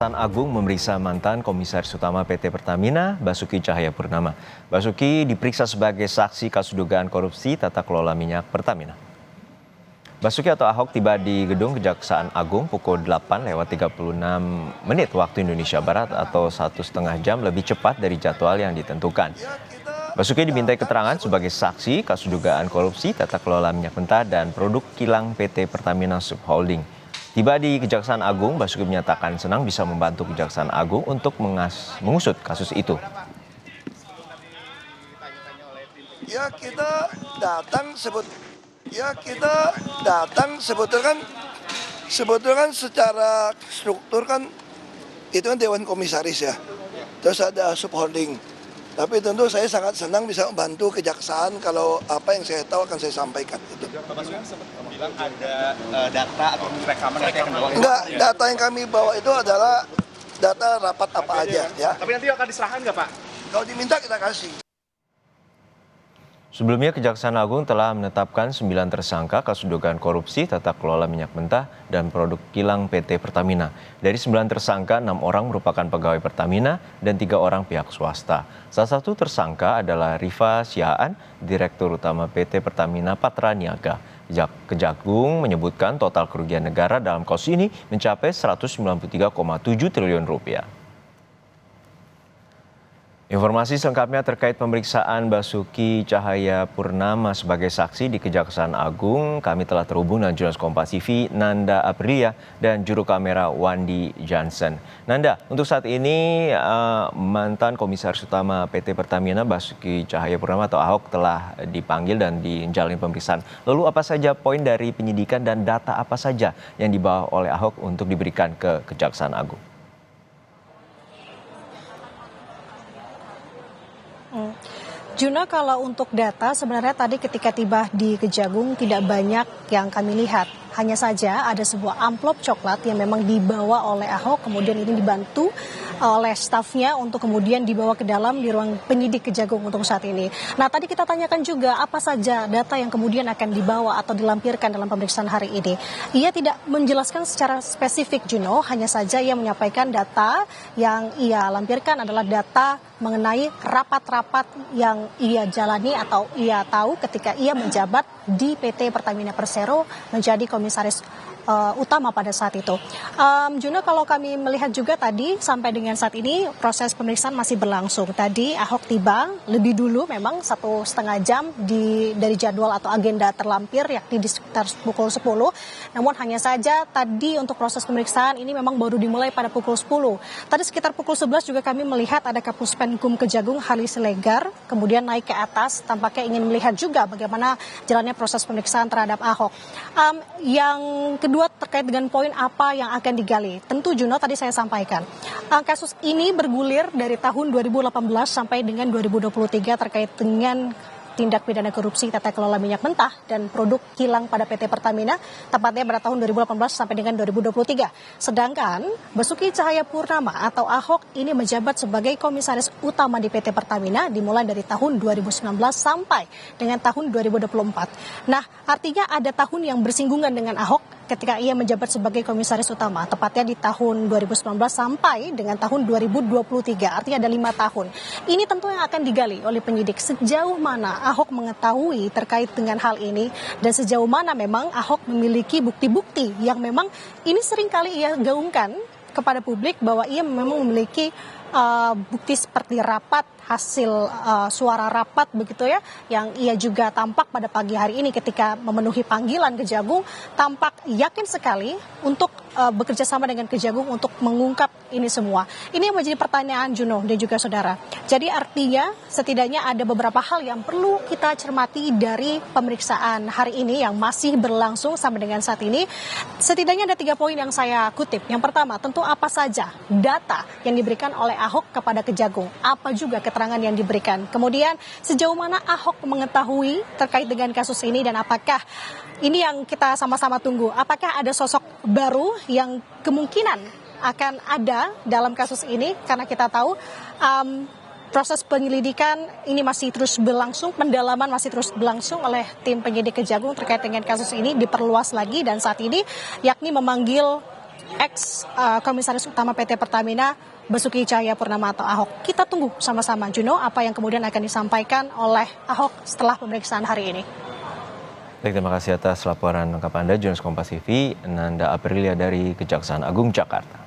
Kejaksaan Agung memeriksa mantan Komisaris Utama PT Pertamina, Basuki Cahayapurnama. Basuki diperiksa sebagai saksi kasus dugaan korupsi tata kelola minyak Pertamina. Basuki atau Ahok tiba di gedung Kejaksaan Agung pukul 8:36 waktu Indonesia Barat atau 1,5 jam lebih cepat dari jadwal yang ditentukan. Basuki dimintai keterangan sebagai saksi kasus dugaan korupsi tata kelola minyak mentah dan produk kilang PT Pertamina Subholding. Tiba di Kejaksaan Agung, Basuki menyatakan senang bisa membantu Kejaksaan Agung untuk mengusut kasus itu. Kita datang sebetulnya kan secara struktur kan itu kan Dewan Komisaris ya. Terus ada subholding. Tapi tentu saya sangat senang bisa membantu Kejaksaan kalau apa yang saya tahu akan saya sampaikan. Itu. Pak Basuki sempat bilang ada data atau rekaman yang akan dibawa. Enggak, data yang kami bawa itu adalah data rapat apa aja ya. Tapi nanti akan diserahkan nggak Pak? Kalau diminta kita kasih. Sebelumnya, Kejaksaan Agung telah menetapkan 9 tersangka kasus dugaan korupsi tata kelola minyak mentah dan produk kilang PT Pertamina. Dari 9 tersangka, 6 orang merupakan pegawai Pertamina dan 3 orang pihak swasta. Salah satu tersangka adalah Rifa Sihaan, Direktur Utama PT Pertamina Patra Niaga. Kejagung menyebutkan total kerugian negara dalam kasus ini mencapai 193,7 triliun rupiah. Informasi selengkapnya terkait pemeriksaan Basuki Cahayapurnama sebagai saksi di Kejaksaan Agung, kami telah terhubung dengan jurnalis Kompas TV Nanda Aprilia dan juru kamera Wandi Johnson. Nanda, untuk saat ini mantan Komisaris Utama PT Pertamina Basuki Cahayapurnama atau Ahok telah dipanggil dan dijalani pemeriksaan. Lalu apa saja poin dari penyidikan dan data apa saja yang dibawa oleh Ahok untuk diberikan ke Kejaksaan Agung? Juna, kalau untuk data sebenarnya tadi ketika tiba di Kejagung tidak banyak yang kami lihat. Hanya saja ada sebuah amplop coklat yang memang dibawa oleh Ahok, kemudian ini dibantu oleh stafnya untuk kemudian dibawa ke dalam di ruang penyidik Kejagung untuk saat ini. Nah, tadi kita tanyakan juga apa saja data yang kemudian akan dibawa atau dilampirkan dalam pemeriksaan hari ini. Ia tidak menjelaskan secara spesifik, Juno, hanya saja ia menyampaikan data yang ia lampirkan adalah data mengenai rapat-rapat yang ia jalani atau ia tahu ketika ia menjabat di PT Pertamina Persero menjadi komisaris utama pada saat itu. Juno, kalau kami melihat juga tadi sampai dengan saat ini proses pemeriksaan masih berlangsung. Tadi Ahok tiba lebih dulu memang 1,5 jam dari jadwal atau agenda terlampir yakni di sekitar pukul 10. Namun hanya saja tadi untuk proses pemeriksaan ini memang baru dimulai pada pukul 10. Tadi sekitar pukul 11 juga kami melihat ada Kapus Penkum Kejagung Harley Siregar kemudian naik ke atas tampaknya ingin melihat juga bagaimana jalannya proses pemeriksaan terhadap Ahok. Yang kedua terkait dengan poin apa yang akan digali. Tentu Juno tadi saya sampaikan. Kasus ini bergulir dari tahun 2018 sampai dengan 2023 terkait dengan tindak pidana korupsi tata kelola minyak mentah dan produk kilang pada PT Pertamina, tepatnya pada tahun 2018 sampai dengan 2023. Sedangkan Basuki Cahayapurnama atau Ahok ini menjabat sebagai komisaris utama di PT Pertamina dimulai dari tahun 2019 sampai dengan tahun 2024. Nah, artinya ada tahun yang bersinggungan dengan Ahok ketika ia menjabat sebagai komisaris utama, tepatnya di tahun 2019 sampai dengan tahun 2023, artinya ada 5 tahun. Ini tentu yang akan digali oleh penyidik sejauh mana Ahok mengetahui terkait dengan hal ini dan sejauh mana memang Ahok memiliki bukti-bukti yang memang ini seringkali ia gaungkan kepada publik bahwa ia memang memiliki bukti seperti rapat, hasil suara rapat begitu ya, yang ia juga tampak pada pagi hari ini ketika memenuhi panggilan Kejagung, tampak yakin sekali untuk bekerja sama dengan Kejagung untuk mengungkap ini semua. Ini yang menjadi pertanyaan Juno dan juga saudara. Jadi artinya setidaknya ada beberapa hal yang perlu kita cermati dari pemeriksaan hari ini yang masih berlangsung sampai dengan saat ini. Setidaknya ada 3 poin yang saya kutip. Yang pertama, tentu apa saja data yang diberikan oleh Ahok kepada Kejagung, apa juga keterangan yang diberikan. Kemudian sejauh mana Ahok mengetahui terkait dengan kasus ini dan apakah ini yang kita sama-sama tunggu, apakah ada sosok baru yang kemungkinan akan ada dalam kasus ini, karena kita tahu proses penyelidikan ini masih terus berlangsung, pendalaman masih terus berlangsung oleh tim penyidik Kejagung terkait dengan kasus ini diperluas lagi dan saat ini yakni memanggil ex Komisaris Utama PT Pertamina Basuki Cahayapurnama atau Ahok. Kita tunggu sama-sama, Juno, apa yang kemudian akan disampaikan oleh Ahok setelah pemeriksaan hari ini. Baik, terima kasih atas laporan lengkap Anda, jurnalis Kompas TV, Nanda Aprilia dari Kejaksaan Agung Jakarta.